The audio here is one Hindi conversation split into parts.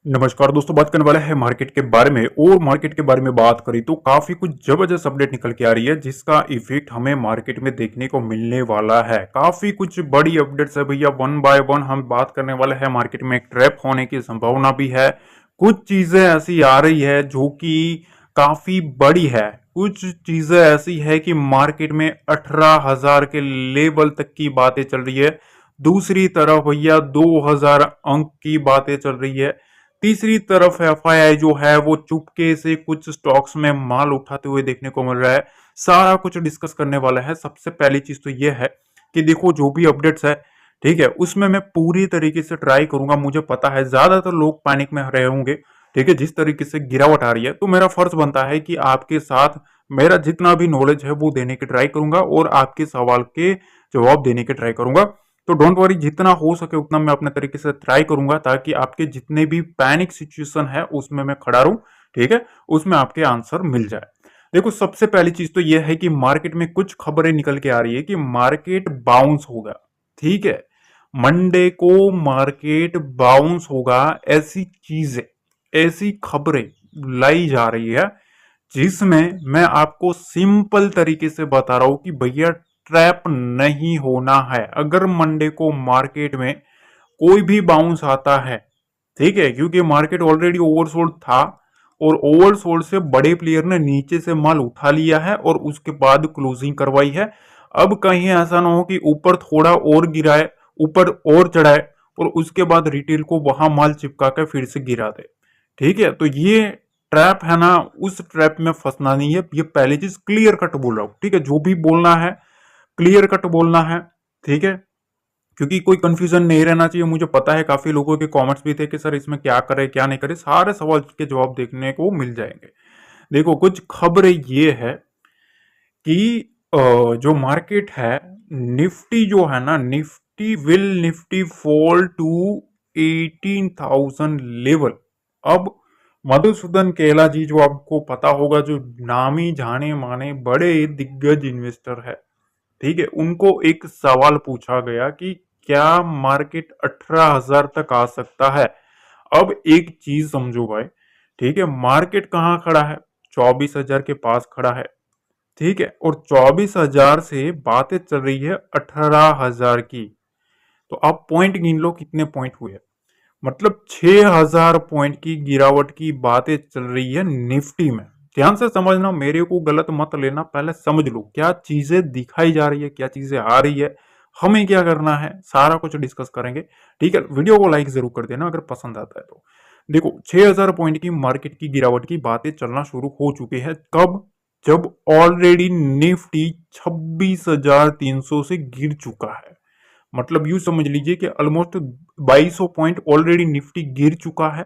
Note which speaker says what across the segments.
Speaker 1: नमस्कार दोस्तों, बात करने वाला है मार्केट के बारे में। और मार्केट के बारे में बात करें तो काफी कुछ जबरदस्त अपडेट निकल के आ रही है जिसका इफेक्ट हमें मार्केट में देखने को मिलने वाला है। काफी कुछ बड़ी अपडेट्स है भैया, वन बाय वन हम बात करने वाले हैं। मार्केट में एक ट्रैप होने की संभावना भी है। कुछ चीजें ऐसी आ रही है जो कि काफी बड़ी है। कुछ चीजें ऐसी है कि मार्केट में 18,000 के लेवल तक की बातें चल रही है। दूसरी तरफ भैया 2,000 अंक की बातें चल रही है। तीसरी तरफ एफआईआई जो है वो चुपके से कुछ स्टॉक्स में माल उठाते हुए देखने को मिल रहा है। सारा कुछ डिस्कस करने वाला है। सबसे पहली चीज तो ये है कि देखो जो भी अपडेट्स है, ठीक है, उसमें मैं पूरी तरीके से ट्राई करूंगा। मुझे पता है ज्यादातर लोग पैनिक में रहे होंगे, ठीक है, जिस तरीके से गिरावट आ रही है, तो मेरा फर्ज बनता है कि आपके साथ मेरा जितना भी नॉलेज है वो देने की ट्राई करूंगा और आपके सवाल के जवाब देने की ट्राई करूंगा। तो डोंट वरी, जितना हो सके उतना मैं अपने तरीके से ट्राई करूंगा ताकि आपके जितने भी पैनिक सिचुएशन है उसमें मैं खड़ा रहूं, ठीक है, उसमें आपके आंसर मिल जाए। देखो सबसे पहली चीज तो यह है कि मार्केट में कुछ खबरें निकल के आ रही है कि मार्केट बाउंस होगा, ठीक है, मंडे को मार्केट बाउंस होगा। ऐसी चीजें, ऐसी खबरें लाई जा रही है जिसमें मैं आपको सिंपल तरीके से बता रहा हूं कि भैया ट्रैप नहीं होना है। अगर मंडे को मार्केट में कोई भी बाउंस आता है, ठीक है, क्योंकि मार्केट ऑलरेडी ओवरसोल्ड था और ओवरसोल्ड से बड़े प्लेयर ने नीचे से माल उठा लिया है और उसके बाद क्लोजिंग करवाई है। अब कहीं ऐसा ना हो कि ऊपर थोड़ा और गिराए, ऊपर और चढ़ाए और उसके बाद रिटेल को वहां माल चिपका के फिर से गिरा दे, ठीक है। तो ये ट्रैप है ना, उस ट्रैप में फंसना नहीं है। ये पहली चीज क्लियर कट बोल रहा हूं, ठीक है, जो भी बोलना है क्लियर कट बोलना है, ठीक है, क्योंकि कोई कंफ्यूजन नहीं रहना चाहिए। मुझे पता है काफी लोगों के कमेंट्स भी थे कि सर इसमें क्या करे क्या नहीं करे, सारे सवाल के जवाब देखने को मिल जाएंगे। देखो कुछ खबरें ये है कि जो मार्केट है, निफ्टी जो है ना, निफ्टी फॉल टू 18,000 लेवल। अब मधुसूदन केला जी, जो आपको पता होगा, जो नामी जाने माने बड़े दिग्गज इन्वेस्टर है, ठीक है, उनको एक सवाल पूछा गया कि क्या मार्केट 18,000 तक आ सकता है। अब एक चीज समझो भाई, ठीक है, मार्केट कहाँ खड़ा है? 24,000 के पास खड़ा है, ठीक है, और 24,000 से बातें चल रही है 18,000 की। तो आप पॉइंट गिन लो कितने पॉइंट हुए। मतलब 6,000 पॉइंट की गिरावट की बातें चल रही है निफ्टी में। ध्यान से समझना, मेरे को गलत मत लेना, पहले समझ लो क्या चीजें दिखाई जा रही है, क्या चीजें आ रही है, हमें क्या करना है, सारा कुछ डिस्कस करेंगे, ठीक है। वीडियो को लाइक जरूर कर देना अगर पसंद आता है तो। देखो 6,000 पॉइंट की मार्केट की गिरावट की बातें चलना शुरू हो चुकी है। कब? जब ऑलरेडी निफ्टी 26,300 से गिर चुका है। मतलब यूं समझ लीजिए कि ऑलमोस्ट 2200 पॉइंट ऑलरेडी निफ्टी गिर चुका है।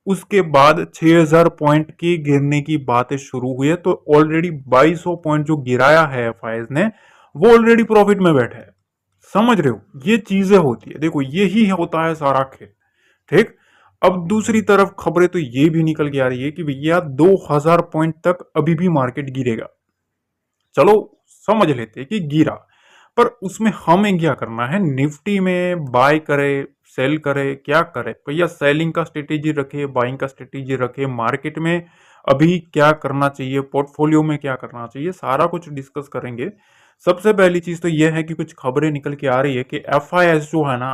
Speaker 1: उसके बाद 6,000 पॉइंट की गिरने की बातें शुरू हुई है। तो ऑलरेडी 2200 पॉइंट जो गिराया है एफआईएस ने, वो ऑलरेडी प्रॉफिट में बैठे हैं। समझ रहे हो, ये चीजें होती है। देखो यही होता है सारा खेल, ठीक। अब दूसरी तरफ खबरें तो ये भी निकल के आ रही है कि भैया 2,000 पॉइंट तक अभी भी मार्केट गिरेगा। चलो समझ लेते हैं कि गिरा, पर उसमें हमें क्या करना है? निफ्टी में बाय करे, सेल करे, क्या करे भैया? सेलिंग का स्ट्रेटेजी रखे, बाइंग का स्ट्रेटेजी रखे, मार्केट में अभी क्या करना चाहिए, पोर्टफोलियो में क्या करना चाहिए, सारा कुछ डिस्कस करेंगे। सबसे पहली चीज तो यह है कि कुछ खबरें निकल के आ रही है कि एफआईएस जो है ना,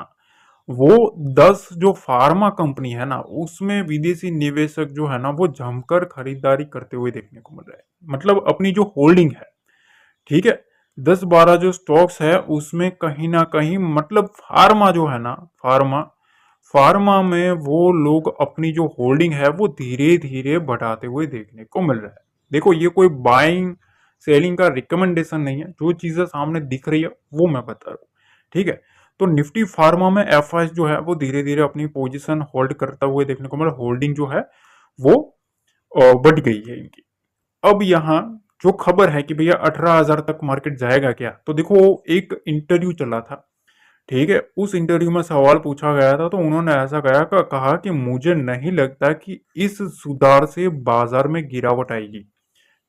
Speaker 1: वो 10 जो फार्मा कंपनी है ना, उसमें विदेशी निवेशक जो है ना वो जमकर खरीदारी करते हुए देखने को मिल रहा है। मतलब अपनी जो होल्डिंग है, ठीक है, 10-12 जो स्टॉक्स है उसमें कहीं ना कहीं, मतलब फार्मा जो है ना, फार्मा फार्मा में वो लोग अपनी जो होल्डिंग है वो धीरे धीरे बढ़ाते हुए देखने को मिल रहा है। देखो ये कोई बाइंग सेलिंग का रिकमेंडेशन नहीं है, जो चीजें सामने दिख रही है वो मैं बता रहा हूँ, ठीक है। तो निफ्टी फार्मा में एफआईएस जो है वो धीरे धीरे अपनी पोजीशन होल्ड करता हुए देखने को मिल रहा है। होल्डिंग जो है वो बढ़ गई है इनकी। अब यहाँ जो खबर है कि भैया 18,000 तक मार्केट जाएगा क्या, तो देखो एक इंटरव्यू चला था, ठीक है, उस इंटरव्यू में सवाल पूछा गया था तो उन्होंने ऐसा कहा कि मुझे नहीं लगता कि इस सुधार से बाजार में गिरावट आएगी,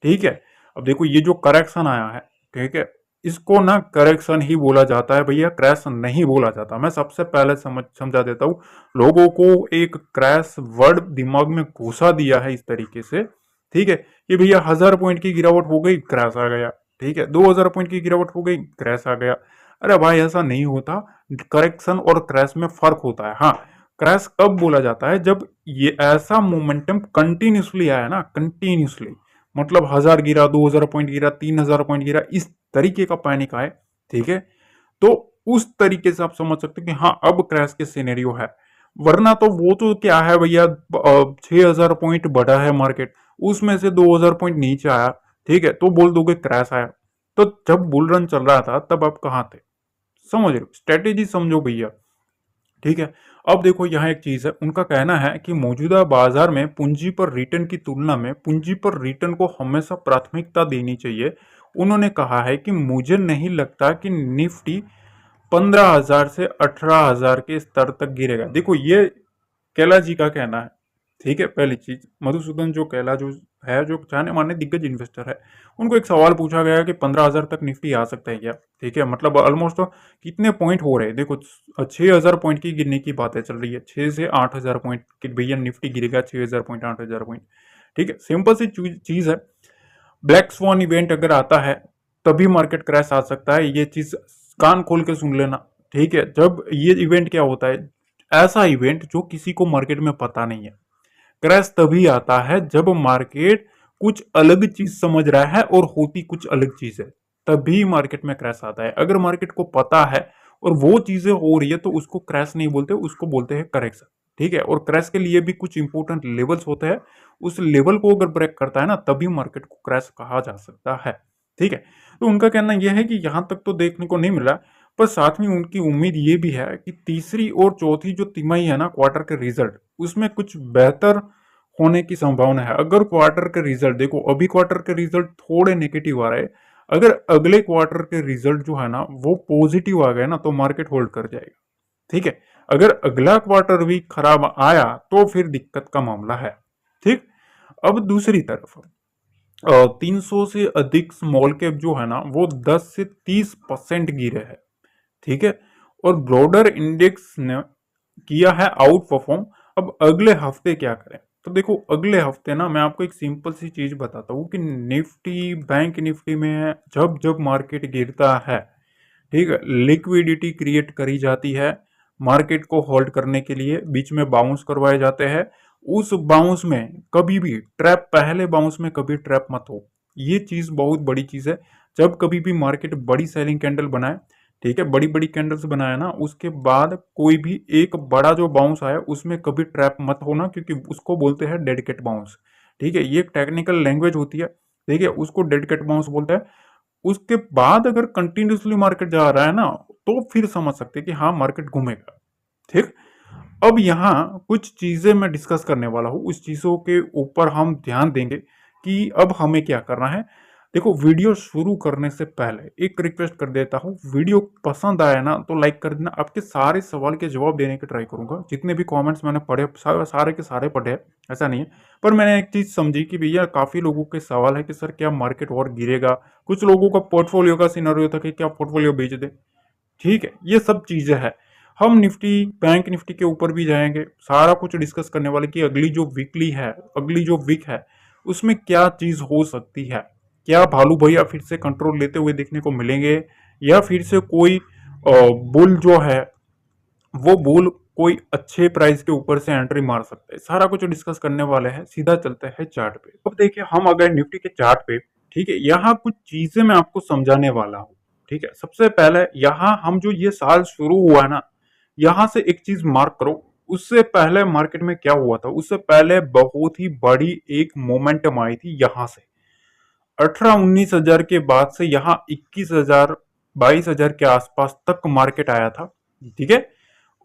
Speaker 1: ठीक है। अब देखो ये जो करेक्शन आया है, ठीक है, इसको ना करेक्शन ही बोला जाता है भैया, क्रैश नहीं बोला जाता। मैं सबसे पहले समझा देता हूँ। लोगों को एक क्रैश वर्ड दिमाग में घुसा दिया है इस तरीके से, ठीक है, कि भैया 1000 पॉइंट की गिरावट हो गई क्रैश आ गया, ठीक है, 2000 पॉइंट की गिरावट हो गई क्रैश आ गया। अरे भाई ऐसा नहीं होता। करेक्शन और क्रैश में फर्क होता है। हाँ, क्रैश कब बोला जाता है, जब ये ऐसा मोमेंटम कंटिन्यूसली आया ना, कंटिन्यूसली, मतलब 1000 गिरा, 2000 पॉइंट गिरा, 3000 पॉइंट गिरा, इस तरीके का पैनिक आए, ठीक है, तो उस तरीके से आप समझ सकते हो कि हाँ अब क्रैश के सिनेरियो है। वरना तो वो तो क्या है भैया, 6000 पॉइंट बढ़ा है मार्केट, उसमें से 2000 पॉइंट नीचे आया, ठीक है, तो बोल दोगे क्रैश आया। तो जब बुल रन चल रहा था तब आप कहाँ थे? समझ रहे हो, स्ट्रेटेजी समझो भैया, ठीक है। अब देखो यहाँ एक चीज है, उनका कहना है कि मौजूदा बाजार में पूंजी पर रिटर्न की तुलना में पूंजी पर रिटर्न को हमेशा प्राथमिकता देनी चाहिए। उन्होंने कहा है कि मुझे नहीं लगता कि निफ्टी 15,000 से 18,000 के स्तर तक गिरेगा। देखो ये कैला जी का कहना है, ठीक है। पहली चीज, मधुसूदन जो कैला जो है, जो जाने माने दिग्गज इन्वेस्टर है, उनको एक सवाल पूछा गया कि 15,000 तक निफ्टी आ सकता है क्या, ठीक है, मतलब ऑलमोस्ट तो कितने पॉइंट हो रहे हैं, देखो 6,000 पॉइंट की गिरने की बातें चल रही है, 6 से 8,000 पॉइंट की भैया निफ्टी गिरेगा, 6,000 पॉइंट 8,000 पॉइंट, ठीक है। सिंपल सी चीज है, ब्लैक स्वान इवेंट अगर आता है तभी मार्केट क्रैश आ सकता है, ये चीज कान खोल के सुन लेना, ठीक है। जब ये इवेंट क्या होता है, ऐसा इवेंट जो किसी को मार्केट में पता नहीं है, क्रैश तभी आता है जब मार्केट कुछ अलग चीज समझ रहा है और होती कुछ अलग चीज है, तभी मार्केट में क्रैश आता है। अगर मार्केट को पता है और वो चीजें हो रही है तो उसको क्रैश नहीं बोलते, उसको बोलते हैं करेक्शन, ठीक है। और क्रैश के लिए भी कुछ इंपॉर्टेंट लेवल्स होते हैं, उस लेवल को अगर ब्रेक करता है ना तभी मार्केट को क्रैश कहा जा सकता है, ठीक है। तो उनका कहना यह है कि यहां तक तो देखने को नहीं मिला, पर साथ में उनकी उम्मीद ये भी है कि तीसरी और चौथी जो तिमाही है ना, क्वार्टर के रिजल्ट, उसमें कुछ बेहतर होने की संभावना है। अगर क्वार्टर के रिजल्ट देखो, अभी क्वार्टर के रिजल्ट थोड़े नेगेटिव आ रहे हैं, अगर अगले क्वार्टर के रिजल्ट जो है ना वो पॉजिटिव आ गए ना तो मार्केट होल्ड कर जाएगा, ठीक है। अगर अगला क्वार्टर भी खराब आया तो फिर दिक्कत का मामला है, ठीक। अब दूसरी तरफ 300 से अधिक स्मॉल कैप जो है ना वो 10 से 30% गिरे हैं, ठीक है। और ब्रॉडर इंडेक्स ने किया है आउट परफॉर्म। अब अगले हफ्ते क्या करें, तो देखो अगले हफ्ते ना मैं आपको एक सिंपल सी चीज बताता हूँ कि निफ्टी, बैंक निफ्टी में जब जब मार्केट गिरता है, ठीक है, लिक्विडिटी क्रिएट करी जाती है, मार्केट को होल्ड करने के लिए बीच में बाउंस करवाए जाते हैं। उस बाउंस में कभी भी ट्रैप, पहले बाउंस में कभी ट्रैप मत हो, ये चीज बहुत बड़ी चीज है। जब कभी भी मार्केट बड़ी सेलिंग कैंडल बनाए, ठीक है, बड़ी बड़ी कैंडल्स बनाए ना, उसके बाद कोई भी एक बड़ा जो बाउंस आया उसमें कभी ट्रैप मत होना, क्योंकि उसको बोलते हैं डेड कैट बाउंस, ठीक है। ये एक टेक्निकल लैंग्वेज होती है, ठीक है, उसको डेड कैट बाउंस बोलते हैं। उसके बाद अगर कंटिन्यूसली मार्केट जा रहा है ना तो फिर समझ सकते हैं कि हाँ मार्केट घूमेगा, ठीक। अब यहाँ कुछ चीजें मैं डिस्कस करने वाला हूँ, उस चीजों के ऊपर हम ध्यान देंगे कि अब हमें क्या करना है। देखो वीडियो शुरू करने से पहले एक रिक्वेस्ट कर देता हूँ, वीडियो पसंद आया ना तो लाइक कर देना। आपके सारे सवाल के जवाब देने की ट्राई करूंगा, जितने भी कमेंट्स मैंने पढ़े सारे के सारे पढ़े, ऐसा नहीं है। पर मैंने एक चीज समझी कि भैया काफी लोगों के सवाल है कि सर क्या मार्केट और गिरेगा, कुछ लोगों का पोर्टफोलियो का सिनेरियो था कि क्या पोर्टफोलियो बेच दे, ठीक है। ये सब चीजें हैं, हम निफ्टी, बैंक निफ्टी के ऊपर भी जाएंगे, सारा कुछ डिस्कस करने वाले कि अगली जो वीकली है, अगली जो वीक है उसमें क्या चीज हो सकती है। क्या भालू भैया फिर से कंट्रोल लेते हुए देखने को मिलेंगे, या फिर से कोई बुल जो है वो बुल कोई अच्छे प्राइस के ऊपर से एंट्री मार सकता है, सारा कुछ डिस्कस करने वाले हैं। सीधा चलते हैं चार्ट पे। अब देखिए हम अगर निफ्टी के चार्ट पे, ठीक है, यहाँ कुछ चीजें मैं आपको समझाने वाला हूँ, ठीक है। सबसे पहले यहाँ हम जो ये साल शुरू हुआ ना, यहाँ से एक चीज मार्क करो, उससे पहले मार्केट में क्या हुआ था, उससे पहले बहुत ही बड़ी एक मोमेंटम आई थी यहाँ से 18-19 हजार के बाद से यहाँ 21 हजार 22 हजार के आसपास तक मार्केट आया था, ठीक है।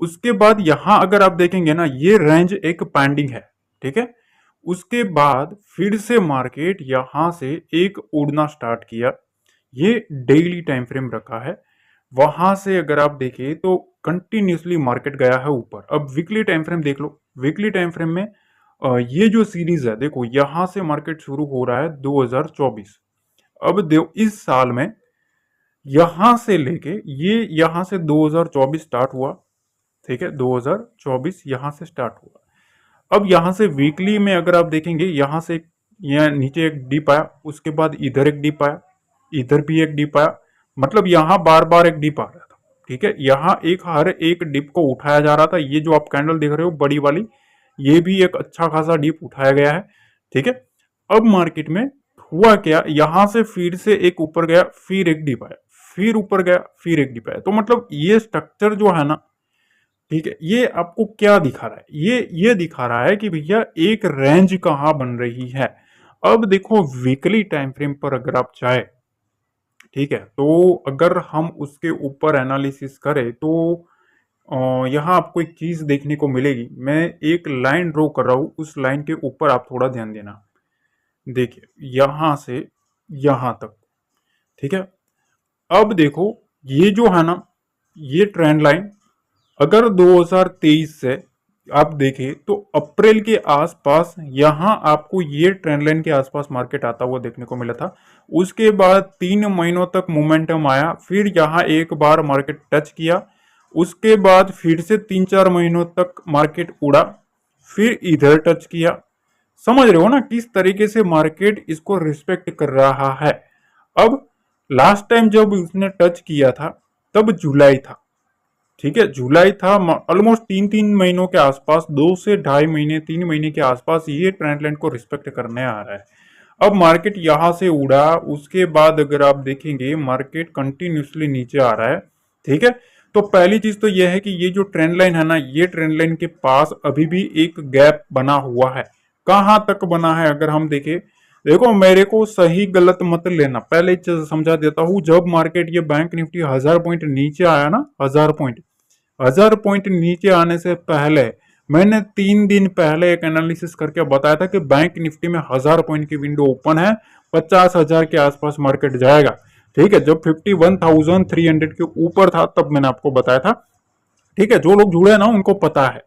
Speaker 1: उसके बाद यहां अगर आप देखेंगे ना ये रेंज एक पेंडिंग है, ठीक है। उसके बाद फिर से मार्केट यहां से एक उड़ना स्टार्ट किया, ये डेली टाइम फ्रेम रखा है। वहां से अगर आप देखें तो कंटिन्यूसली मार्केट गया है ऊपर। अब वीकली टाइम फ्रेम देख लो, वीकली टाइम फ्रेम में ये जो सीरीज है देखो, यहां से मार्केट शुरू हो रहा है 2024। अब देखो इस साल में यहां से लेके ये यहां से 2024 स्टार्ट हुआ, ठीक है, 2024 यहां से स्टार्ट हुआ। अब यहां से वीकली में अगर आप देखेंगे, यहां से यहाँ नीचे एक डिप आया, उसके बाद इधर एक डिप आया, इधर भी एक डिप आया, मतलब यहां बार बार एक डिप आ रहा था, ठीक है। यहां एक हर एक डिप को उठाया जा रहा था। ये जो आप कैंडल देख रहे हो बड़ी वाली, ये भी एक अच्छा खासा डिप उठाया गया है, ठीक है। अब मार्केट में हुआ क्या, यहां से फिर से एक ऊपर गया, फिर एक डिप आया, फिर ऊपर गया, फिर एक डिप आया। तो मतलब ये स्ट्रक्चर जो है ना, ठीक है, ये आपको क्या दिखा रहा है, ये दिखा रहा है कि भैया एक रेंज कहां बन रही है। अब देखो वीकली टाइम फ्रेम पर अगर आप चाहे, ठीक है, तो अगर हम उसके ऊपर एनालिसिस करें तो यहाँ आपको एक चीज देखने को मिलेगी। मैं एक लाइन ड्रॉ कर रहा हूं, उस लाइन के ऊपर आप थोड़ा ध्यान देना। देखिए यहां से यहां तक, ठीक है। अब देखो ये जो है ना, ये ट्रेंड लाइन अगर 2023 से आप देखें तो अप्रैल के आसपास यहां आपको ये ट्रेंड लाइन के आसपास मार्केट आता हुआ देखने को मिला था। उसके बाद 3 महीनों तक मोमेंटम आया, फिर यहां एक बार मार्केट टच किया, उसके बाद फिर से 3-4 महीनों तक मार्केट उड़ा, फिर इधर टच किया। समझ रहे हो ना किस तरीके से मार्केट इसको रिस्पेक्ट कर रहा है। अब लास्ट टाइम जब उसने टच किया था तब जुलाई था, ठीक है, जुलाई था। ऑलमोस्ट 3-3 महीनों के आसपास, 2 से ढाई महीने 3 महीने के आसपास ये ट्रेंड लाइन को रिस्पेक्ट करने आ रहा है। अब मार्केट यहां से उड़ा, उसके बाद अगर आप देखेंगे मार्केट कंटिन्यूसली नीचे आ रहा है, ठीक है। तो पहली चीज तो यह है कि ये जो ट्रेंड लाइन है ना, ये ट्रेंड लाइन के पास अभी भी एक गैप बना हुआ है। कहां तक बना है अगर हम देखें, देखो मेरे को सही गलत मत लेना, पहले समझा देता हूं। जब मार्केट ये बैंक निफ्टी 1000 पॉइंट नीचे आया ना, 1000 पॉइंट, 1000 पॉइंट नीचे आने से पहले मैंने 3 दिन पहले एक एनालिसिस करके बताया था कि बैंक निफ्टी में 1000 पॉइंट की विंडो ओपन है, 50,000 के आसपास मार्केट जाएगा, ठीक है। जब 51,300 के ऊपर था तब मैंने आपको बताया था, ठीक है। जो लोग जुड़े हैं ना उनको पता है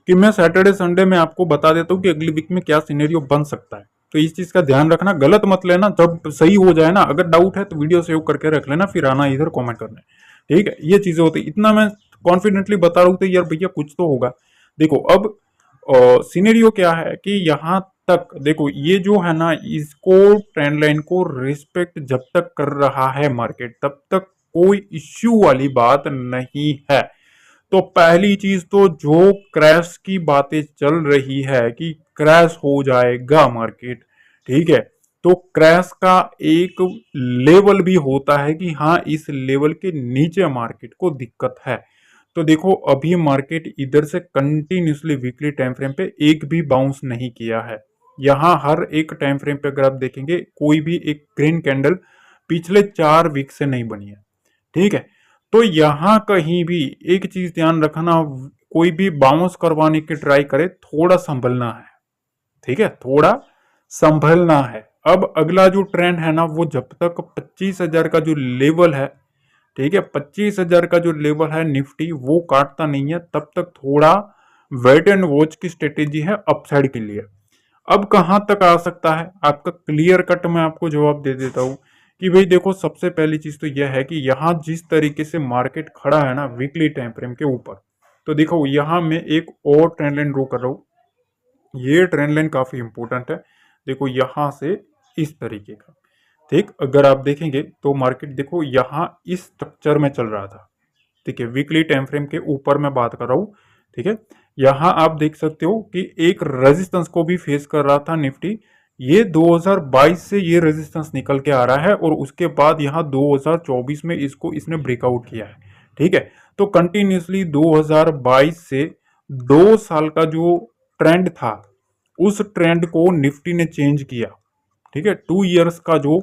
Speaker 1: कि मैं सैटरडे संडे में आपको बता देता हूँ कि अगली वीक में क्या सिनेरियो बन सकता है। तो इस चीज का ध्यान रखना, गलत मत लेना। जब सही हो जाए ना, अगर डाउट है तो वीडियो सेव करके रख लेना, फिर आना इधर कमेंट करने, ठीक है। ये चीजें होती, इतना मैं कॉन्फिडेंटली बता रहा हूँ तो यार भैया कुछ तो होगा। देखो अब सिनेरियो क्या है कि यहाँ तक देखो, ये जो है ना, इसको ट्रेंड लाइन को रिस्पेक्ट जब तक कर रहा है मार्केट, तब तक कोई इश्यू वाली बात नहीं है। तो पहली चीज तो जो क्रैश की बातें चल रही है कि क्रैश हो जाएगा मार्केट, ठीक है, तो क्रैश का एक लेवल भी होता है कि हाँ इस लेवल के नीचे मार्केट को दिक्कत है। तो देखो अभी मार्केट इधर से कंटिन्यूसली वीकली टाइम फ्रेम पे एक भी बाउंस नहीं किया है। यहाँ हर एक टाइम फ्रेम पे अगर आप देखेंगे कोई भी एक ग्रीन कैंडल पिछले 4 वीक से नहीं बनी है, ठीक है। तो यहां कहीं भी एक चीज ध्यान रखना, कोई भी बाउंस करवाने की ट्राई करे थोड़ा संभलना है, ठीक है, थोड़ा संभलना है। अब अगला जो ट्रेंड है ना, वो जब तक 25,000 का जो लेवल है, ठीक है, 25,000 का जो लेवल है निफ्टी वो काटता नहीं है, तब तक थोड़ा वेट एंड वॉच की स्ट्रेटेजी है अपसाइड के लिए। अब कहां तक आ सकता है आपका, क्लियर कट मैं आपको जवाब दे देता हूं कि भाई देखो सबसे पहली चीज तो यह है कि यहां जिस तरीके से मार्केट खड़ा है ना वीकली टाइम फ्रेम के ऊपर, तो देखो यहां मैं एक और ट्रेंड लाइन ड्रॉ कर रहा हूं। ये ट्रेंड लाइन काफी इंपॉर्टेंट है। देखो यहां से इस तरीके का, ठीक, अगर आप देखेंगे तो मार्केट देखो यहां इस स्ट्रक्चर में चल रहा था, ठीक है, वीकली टाइम फ्रेम के ऊपर मैं बात कर रहा हूं, ठीक है। यहां आप देख सकते हो कि एक रेजिस्टेंस को भी फेस कर रहा था निफ्टी। ये 2022 से ये रेजिस्टेंस निकल के आ रहा है और उसके बाद यहां 2024 में इसको इसने ब्रेकआउट किया है, ठीक है। तो कंटिन्यूसली 2022 से 2 साल का जो ट्रेंड था उस ट्रेंड को निफ्टी ने चेंज किया, ठीक है। 2 इयर्स का जो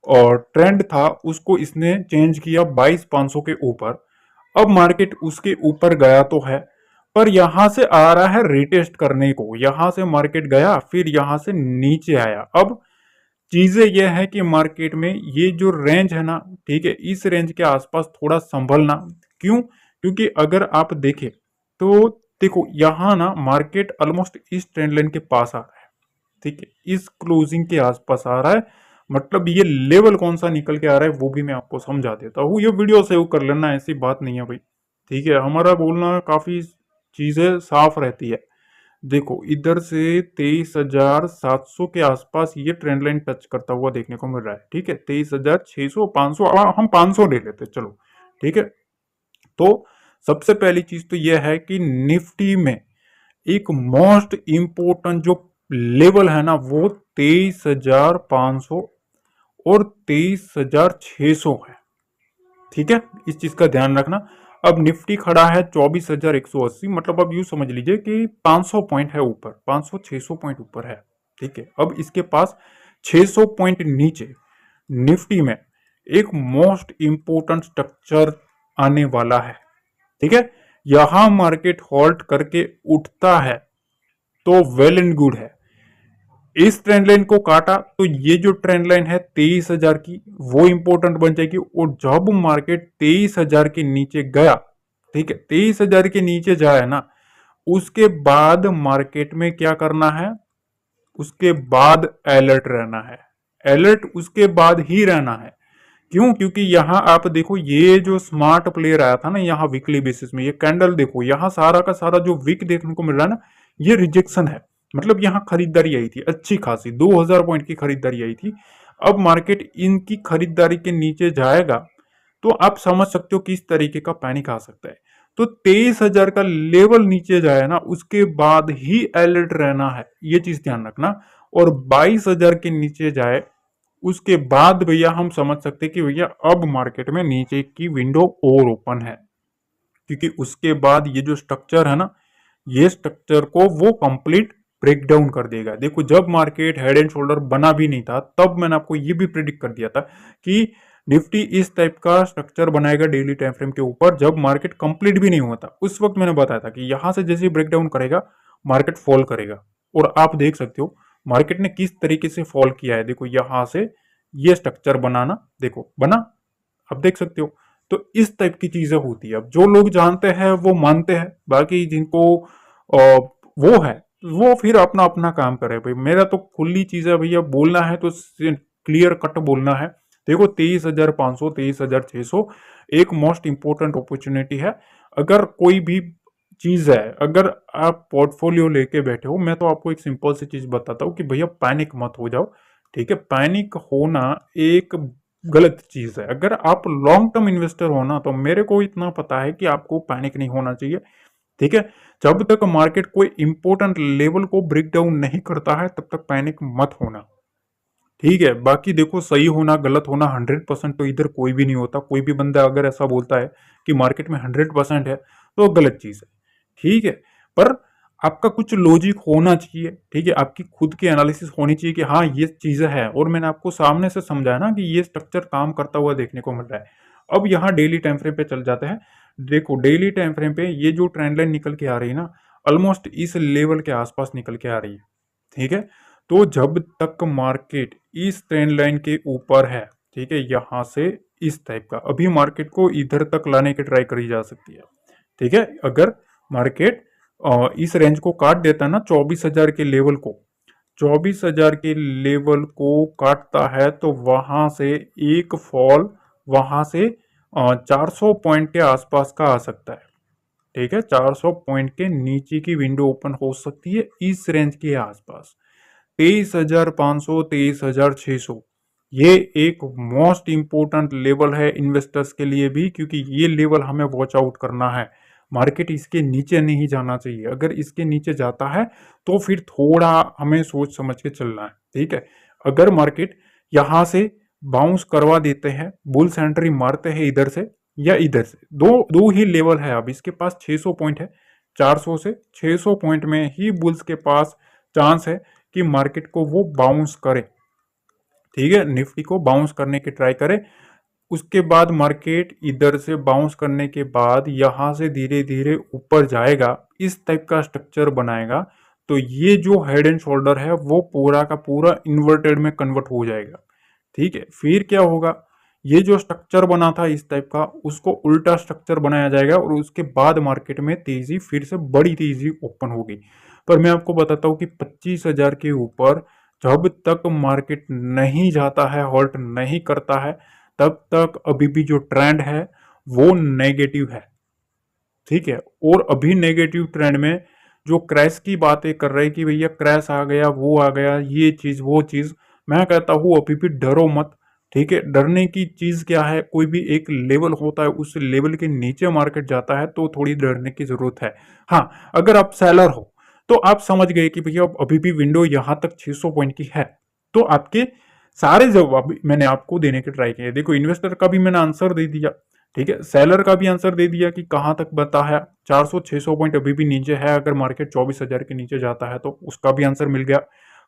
Speaker 1: ट्रेंड था उसको इसने चेंज किया 22,500 के ऊपर। अब मार्केट उसके ऊपर गया तो है, पर यहां से आ रहा है रिटेस्ट करने को। यहां से मार्केट गया फिर यहां से नीचे आया। अब चीजें यह है कि मार्केट में ये जो रेंज है ना, ठीक है, इस रेंज के आसपास थोड़ा संभलना। क्यों, क्योंकि अगर आप देखें तो देखो यहां ना मार्केट ऑलमोस्ट इस ट्रेंड लाइन के पास आ रहा है, ठीक है, इस क्लोजिंग के आसपास आ रहा है मतलब ये लेवल कौन सा निकल के आ रहा है वो भी मैं आपको समझा देता हूँ। ये वीडियो सेव कर लेना, ऐसी बात नहीं है भाई, ठीक है। हमारा बोलना काफी चीजें साफ रहती है। देखो इधर से 23,700 के आसपास ये ट्रेंड लाइन टच करता हुआ देखने को मिल रहा है, ठीक है। 23,600 500, हम 500 ले लेते चलो, ठीक है। तो सबसे पहली चीज तो यह है कि निफ्टी में एक मोस्ट इंपोर्टेंट जो लेवल है ना वो 23,500 और 23,600 है, ठीक है। इस चीज का ध्यान रखना। अब निफ्टी खड़ा है 24,180, मतलब अब यूं समझ लीजिए कि 500 पॉइंट है ऊपर, 500-600 पॉइंट ऊपर है, ठीक है। अब इसके पास 600 पॉइंट नीचे निफ्टी में एक मोस्ट इंपोर्टेंट स्ट्रक्चर आने वाला है, ठीक है। यहां मार्केट हॉल्ट करके उठता है तो वेल एंड गुड है। इस ट्रेंड लाइन को काटा तो ये जो ट्रेंड लाइन है 23,000 की वो इंपॉर्टेंट बन जाएगी। और जब मार्केट 23,000 के नीचे गया, ठीक है, 23,000 के नीचे जाए ना, उसके बाद मार्केट में क्या करना है, उसके बाद अलर्ट रहना है। अलर्ट उसके बाद ही रहना है। क्यों? क्योंकि यहां आप देखो ये जो स्मार्ट प्लेयर आया था ना यहाँ वीकली बेसिस में, ये कैंडल देखो, यहाँ सारा का सारा जो वीक देखने को मिल रहा है ना, ये रिजेक्शन है। मतलब यहाँ खरीदारी आई थी अच्छी खासी, 2,000 पॉइंट की खरीदारी आई थी। अब मार्केट इनकी खरीदारी के नीचे जाएगा तो आप समझ सकते हो किस तरीके का पैनिक आ सकता है। तो 23,000 का लेवल नीचे जाए ना, उसके बाद ही अलर्ट रहना है, ये चीज ध्यान रखना। और 22,000 के नीचे जाए उसके बाद भैया हम समझ सकते हैं कि भैया अब मार्केट में नीचे की विंडो और ओपन है। क्योंकि उसके बाद ये जो स्ट्रक्चर है ना, ये स्ट्रक्चर को वो कंप्लीट ब्रेक डाउन कर देगा। देखो जब मार्केट हेड एंड शोल्डर बना भी नहीं था तब मैंने आपको ये भी प्रिडिक्ट कर दिया था कि निफ्टी इस टाइप का स्ट्रक्चर बनाएगा डेली टाइम फ्रेम के ऊपर। जब मार्केट कंप्लीट भी नहीं हुआ था उस वक्त मैंने बताया था कि यहां से जैसे ब्रेक डाउन करेगा मार्केट फॉल करेगा। और आप देख सकते हो मार्केट ने किस तरीके से फॉल किया है। देखो यहां से ये स्ट्रक्चर बनाना, देखो बना, आप देख सकते हो। तो इस टाइप की चीजें होती है। अब जो लोग जानते हैं वो मानते हैं, बाकी जिनको वो है वो फिर अपना अपना काम करे। भाई मेरा तो खुली चीज है भैया, बोलना है तो क्लियर कट बोलना है। देखो 23,500 23,600 एक मोस्ट इंपोर्टेंट अपॉर्चुनिटी है। अगर कोई भी चीज है, अगर आप पोर्टफोलियो लेके बैठे हो, मैं तो आपको एक सिंपल सी चीज बताता हूँ कि भैया पैनिक मत हो जाओ, ठीक है। पैनिक होना एक गलत चीज है। अगर आप लॉन्ग टर्म इन्वेस्टर हो ना तो मेरे को इतना पता है कि आपको पैनिक नहीं होना चाहिए, ठीक है। जब तक मार्केट कोई इंपॉर्टेंट लेवल को ब्रेक डाउन नहीं करता है तब तक पैनिक मत होना, ठीक है। बाकी देखो सही होना गलत होना 100% तो इधर कोई भी नहीं होता। कोई भी बंदा अगर ऐसा बोलता है कि मार्केट में 100% है तो गलत चीज है, ठीक है। पर आपका कुछ लॉजिक होना चाहिए, ठीक है। आपकी खुद की एनालिसिस होनी चाहिए कि हाँ ये चीजें है। और मैंने आपको सामने से समझाया ना कि ये स्ट्रक्चर काम करता हुआ देखने को मिल रहा है। अब यहाँ डेली टाइम फ्रेम पे चल जाते हैं। देखो डेली टाइम फ्रेम पे ये जो ट्रेंड लाइन निकल के आ रही है ना, ऑलमोस्ट इस लेवल के आसपास निकल के आ रही है, ठीक है। तो जब तक मार्केट इस ट्रेंड लाइन के ऊपर है, ठीक है, यहां से इस टाइप का अभी मार्केट को इधर तक लाने की ट्राई करी जा सकती है, ठीक है। अगर मार्केट इस रेंज को काट देता है ना 24,000 के लेवल को, 24,000 के लेवल को काटता है तो वहां से एक फॉल वहां से 400 पॉइंट के आसपास का आ सकता है, ठीक है। 400 पॉइंट के नीचे की विंडो ओपन हो सकती है इस रेंज के आसपास। 23,500 23,600 ये एक मोस्ट इंपोर्टेंट लेवल है इन्वेस्टर्स के लिए भी, क्योंकि ये लेवल हमें वॉच आउट करना है। मार्केट इसके नीचे नहीं जाना चाहिए। अगर इसके नीचे जाता है तो फिर थोड़ा हमें सोच समझ के चलना है, ठीक है। अगर मार्केट यहां से बाउंस करवा देते हैं, बुल्स एंट्री मारते हैं इधर से या इधर से, दो दो ही लेवल है। अब इसके पास 600 पॉइंट है, 400 से 600 पॉइंट में ही बुल्स के पास चांस है कि मार्केट को वो बाउंस करे, ठीक है, निफ्टी को बाउंस करने की ट्राई करे। उसके बाद मार्केट इधर से बाउंस करने के बाद यहां से धीरे धीरे ऊपर जाएगा, इस टाइप का स्ट्रक्चर बनाएगा। तो ये जो हेड एंड शोल्डर है वो पूरा का पूरा इन्वर्टेड में कन्वर्ट हो जाएगा, ठीक है। फिर क्या होगा, ये जो स्ट्रक्चर बना था इस टाइप का उसको उल्टा स्ट्रक्चर बनाया जाएगा और उसके बाद मार्केट में तेजी फिर से बड़ी तेजी ओपन होगी। पर मैं आपको बताता हूँ कि 25,000 के ऊपर जब तक मार्केट नहीं जाता है, हॉल्ट नहीं करता है, तब तक अभी भी जो ट्रेंड है वो नेगेटिव है। ठीक है, और अभी नेगेटिव ट्रेंड में जो क्रैश की बातें कर रहे हैं कि भैया क्रैश आ गया, वो आ गया, ये चीज वो चीज, मैं कहता हूँ अभी भी डरो मत। ठीक है, डरने की चीज क्या है, कोई भी एक लेवल होता है, उस लेवल के नीचे मार्केट जाता है तो थोड़ी डरने की जरूरत है। हाँ, अगर आप सेलर हो तो आप समझ गए कि भैया अभी भी विंडो यहां तक 600 पॉइंट की है, तो आपके सारे जवाब मैंने आपको देने की ट्राई किए। देखो, इन्वेस्टर का भी मैंने आंसर दे दिया, ठीक है, सेलर का भी आंसर दे दिया कि कहां तक बता है, 400-600 पॉइंट अभी भी नीचे है, अगर मार्केट 24,000 के नीचे जाता है तो उसका भी आंसर मिल गया।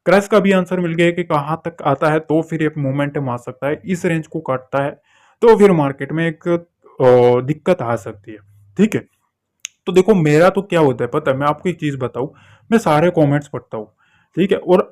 Speaker 1: क्रैश का भी आंसर मिल गया कि कहां तक आता है तो फिर एक मोमेंटम आ सकता है, इस रेंज को काटता है तो फिर मार्केट में एक दिक्कत आ सकती है। ठीक है, तो देखो मेरा तो क्या होता है पता है, मैं आपको एक चीज बताऊं, मैं सारे कमेंट्स पढ़ता हूँ। ठीक है, और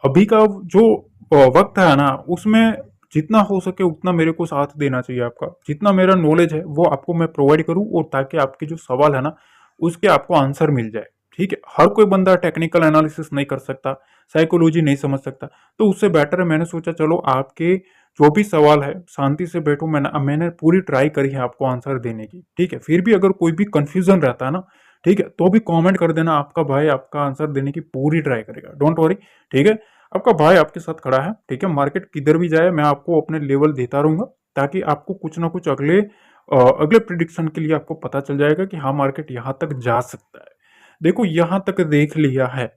Speaker 1: अभी का जो वक्त है ना, उसमें जितना हो सके उतना मेरे को साथ देना चाहिए आपका, जितना मेरा नॉलेज है वो आपको मैं प्रोवाइड करूं, और ताकि आपके जो सवाल है ना उसके आपको आंसर मिल जाए। ठीक है, हर कोई बंदा टेक्निकल एनालिसिस नहीं कर सकता, साइकोलॉजी नहीं समझ सकता, तो उससे बेटर है मैंने सोचा चलो आपके जो भी सवाल है शांति से बैठो, मैंने पूरी ट्राई करी है आपको आंसर देने की। ठीक है, फिर भी अगर कोई भी कंफ्यूजन रहता है ना, ठीक है, तो भी कमेंट कर देना, आपका भाई आपका आंसर देने की पूरी ट्राई करेगा, डोंट वरी। ठीक है, आपका भाई आपके साथ खड़ा है। ठीक है, मार्केट किधर भी जाए मैं आपको अपने लेवल देता रहूंगा, ताकि आपको कुछ ना कुछ अगले प्रिडिक्शन के लिए आपको पता चल जाएगा कि हाँ मार्केट यहां तक जा सकता है। देखो यहां तक देख लिया है,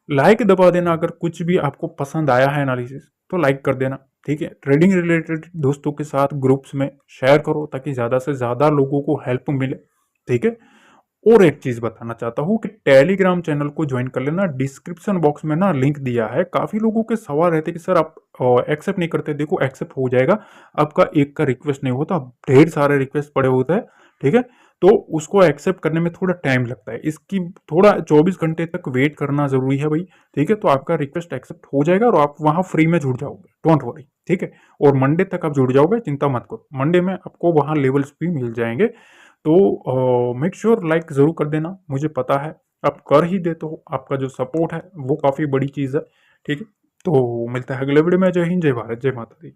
Speaker 1: लाइक दबा देना, अगर कुछ भी आपको पसंद आया है एनालिसिस तो लाइक कर देना। ठीक है, ट्रेडिंग रिलेटेड दोस्तों के साथ ग्रुप्स में शेयर करो ताकि ज्यादा से ज्यादा लोगों को हेल्प मिले। ठीक है, और एक चीज बताना चाहता हूँ कि टेलीग्राम चैनल को ज्वाइन कर लेना, डिस्क्रिप्शन बॉक्स में ना लिंक दिया है। काफी लोगों के सवाल रहते हैं कि सर आप एक्सेप्ट नहीं करते, देखो एक्सेप्ट हो जाएगा, आपका एक का रिक्वेस्ट नहीं होता, ढेर सारे रिक्वेस्ट पड़े होते हैं। ठीक है, तो उसको एक्सेप्ट करने में थोड़ा टाइम लगता है, इसकी थोड़ा 24 घंटे तक वेट करना जरूरी है भाई। ठीक है, तो आपका रिक्वेस्ट एक्सेप्ट हो जाएगा और आप वहां फ्री में जुड़ जाओगे, डोंट वरी। ठीक है, और मंडे तक आप जुड़ जाओगे, चिंता मत करो, मंडे में आपको वहां लेवल्स भी मिल जाएंगे। तो मेक श्योर लाइक जरूर कर देना, मुझे पता है आप कर ही देते हो, आपका जो सपोर्ट है वो काफी बड़ी चीज है। ठीक है, तो मिलता है अगले वीडियो में। जय हिंद, जय भारत, जय माता दी।